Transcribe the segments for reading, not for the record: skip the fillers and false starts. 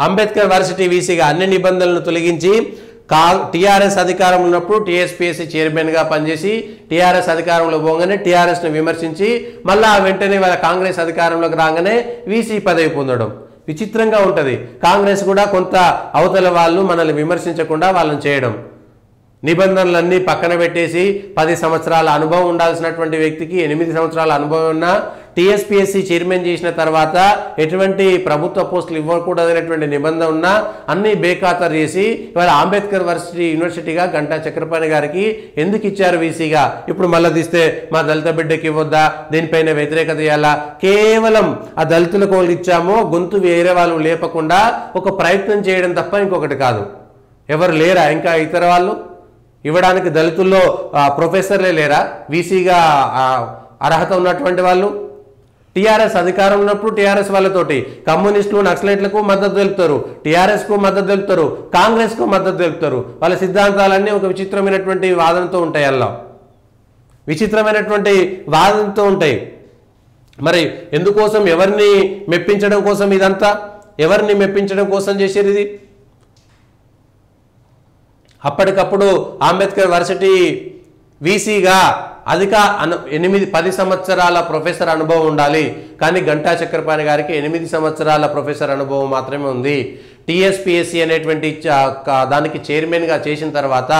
Ambedkar varsity వీసీగా అన్ని నిబంధనలను తొలగించి టీఆర్ఎస్ అధికారంలో ఉన్నప్పుడు టీఎస్పీఎస్సీ చైర్మన్గా పనిచేసి టీఆర్ఎస్ అధికారంలో పోగానే టీఆర్ఎస్ను విమర్శించి మళ్ళీ వెంటనే వాళ్ళ కాంగ్రెస్ అధికారంలోకి రాగానే వీసీ పదవి పొందడం విచిత్రంగా ఉంటుంది. కాంగ్రెస్ కూడా కొంత అవతల వాళ్ళు మనల్ని విమర్శించకుండా వాళ్ళని చేయడం, నిబంధనలన్నీ పక్కన పెట్టేసి 10 సంవత్సరాల అనుభవం ఉండాల్సినటువంటి వ్యక్తికి 8 సంవత్సరాల అనుభవం ఉన్న టీఎస్పీఎస్సీ చైర్మన్ చేసిన తర్వాత ఎటువంటి ప్రభుత్వ పోస్టులు ఇవ్వకూడదనేటువంటి నిబంధన ఉన్నా అన్నీ బేఖాతరు చేసి ఇవాళ అంబేద్కర్ యూనివర్సిటీగా గంటా చక్రపాణి గారికి ఎందుకు ఇచ్చారు వీసీగా? ఇప్పుడు మళ్ళీ తీస్తే మా దళిత బిడ్డకి ఇవ్వద్దా, దీనిపైన వ్యతిరేకత చేయాలా? కేవలం ఆ దళితులకు వాళ్ళు ఇచ్చామో గొంతు వేరే వాళ్ళు లేపకుండా ఒక ప్రయత్నం చేయడం తప్ప ఇంకొకటి కాదు. ఎవరు లేరా ఇంకా ఇతర వాళ్ళు ఇవ్వడానికి? దళితుల్లో ప్రొఫెసర్లే లేరా వీసీగా అర్హత ఉన్నటువంటి వాళ్ళు? టీఆర్ఎస్ అధికారం ఉన్నప్పుడు టీఆర్ఎస్ వాళ్ళతోటి కమ్యూనిస్టులు నక్సలైట్లకు మద్దతు తెలుపుతారు, టీఆర్ఎస్కు మద్దతు తెలుపుతారు, కాంగ్రెస్కు మద్దతు తెలుపుతారు. వాళ్ళ సిద్ధాంతాలన్నీ ఒక విచిత్రమైనటువంటి వాదనతో ఉంటాయి, అలా విచిత్రమైనటువంటి వాదనతో ఉంటాయి. మరి ఎందుకోసం, ఎవరిని మెప్పించడం కోసం ఇదంతా? ఎవరిని మెప్పించడం కోసం చేసేది ఇది? అప్పటికప్పుడు అంబేద్కర్ వర్సిటీ వీసీగా 8-10 సంవత్సరాల ప్రొఫెసర్ అనుభవం ఉండాలి, కానీ గంటా చక్రపాణి గారికి 8 సంవత్సరాల ప్రొఫెసర్ అనుభవం మాత్రమే ఉంది. టీఎస్పీఎస్సీ అనేటువంటి దానికి చైర్మన్గా చేసిన తర్వాత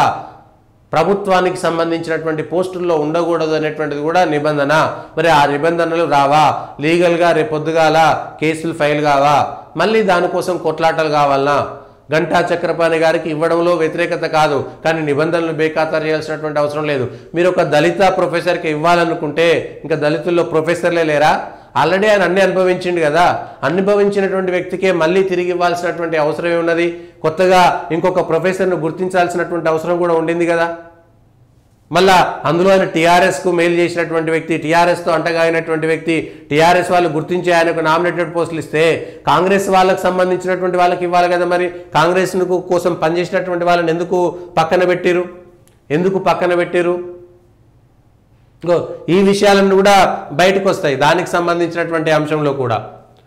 ప్రభుత్వానికి సంబంధించినటువంటి పోస్టుల్లో ఉండకూడదు అనేటువంటిది కూడా నిబంధన. మరి ఆ నిబంధనలు రావా? లీగల్గా రేపొద్దుగాల కేసులు ఫైల్ కావా? మళ్ళీ దానికోసం కొట్లాటలు కావాలనా? గంటా చక్రపాణి గారికి ఇవ్వడంలో వ్యతిరేకత కాదు, కానీ నిబంధనలు బేఖాతరు చేయాల్సినటువంటి అవసరం లేదు. మీరు ఒక దళిత ప్రొఫెసర్కి ఇవ్వాలనుకుంటే ఇంకా దళితుల్లో ప్రొఫెసర్లే లేరా? ఆల్రెడీ ఆయన అన్ని అనుభవించిండు కదా. అనుభవించినటువంటి వ్యక్తికే మళ్ళీ తిరిగి ఇవ్వాల్సినటువంటి అవసరం ఏమున్నది? కొత్తగా ఇంకొక ప్రొఫెసర్ను గుర్తించాల్సినటువంటి అవసరం కూడా ఉండింది కదా. మళ్ళా అందులో ఆయన టీఆర్ఎస్కు మేలు చేసినటువంటి వ్యక్తి, టీఆర్ఎస్తో అంటగాగినటువంటి వ్యక్తి, టీఆర్ఎస్ వాళ్ళు గుర్తించి ఆయనకు నామినేటెడ్ పోస్టులు ఇస్తే కాంగ్రెస్ వాళ్ళకు సంబంధించినటువంటి వాళ్ళకి ఇవ్వాలి కదా. మరి కాంగ్రెస్ కోసం పనిచేసినటువంటి వాళ్ళని ఎందుకు పక్కన పెట్టిరు? ఈ విషయాలను కూడా బయటకు వస్తాయి దానికి సంబంధించినటువంటి అంశంలో కూడా.